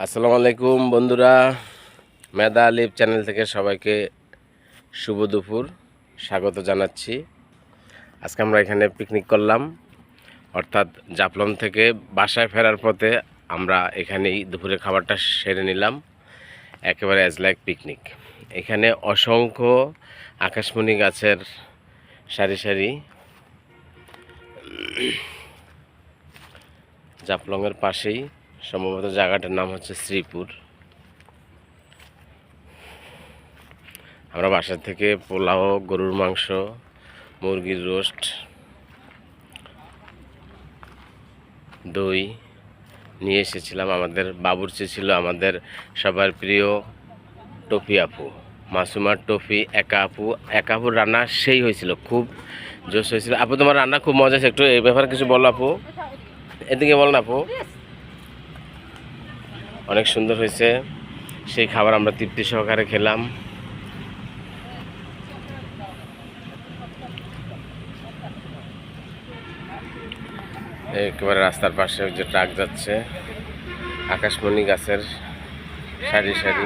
আসসালামু আলাইকুম বন্ধুরা, মেধা আলিফ চ্যানেল থেকে সবাইকে শুভ দুপুর স্বাগত জানাচ্ছি। আজকে আমরা এখানে পিকনিক করলাম, অর্থাৎ জাফলং থেকে বাসায় ফেরার পথে আমরা এখানেই দুপুরের খাবারটা সেরে নিলাম। একেবারে অ্যাজ লাইক পিকনিক। এখানে অসংখ্য আকাশমণি গাছের সারি সারি। জাফলংয়ের পাশেই সম্ভবত জায়গাটার নাম হচ্ছে শ্রীপুর। আমরা বাসা থেকে পোলাও, গরুর মাংস, মুরগির রোস্ট, দই নিয়ে এসেছিলাম। আমাদের বাবুর্চি ছিল আমাদের সবার প্রিয় টফি আপু, মাসুমার টফি। একা আপুর রান্না সেই হয়েছিল, খুব জোশ হয়েছিল। আপু, তোমার রান্না খুব মজা আছে, একটু এই ব্যাপারে কিছু বলো আপু। এদিকে বল না আপু। অনেক সুন্দর হয়েছে। সেই খাবার আমরা তৃপ্তি সহকারে খেলাম। একেবারে রাস্তার পাশে যে ট্রাক যাচ্ছে, আকাশমণি গাছের সারি সারি।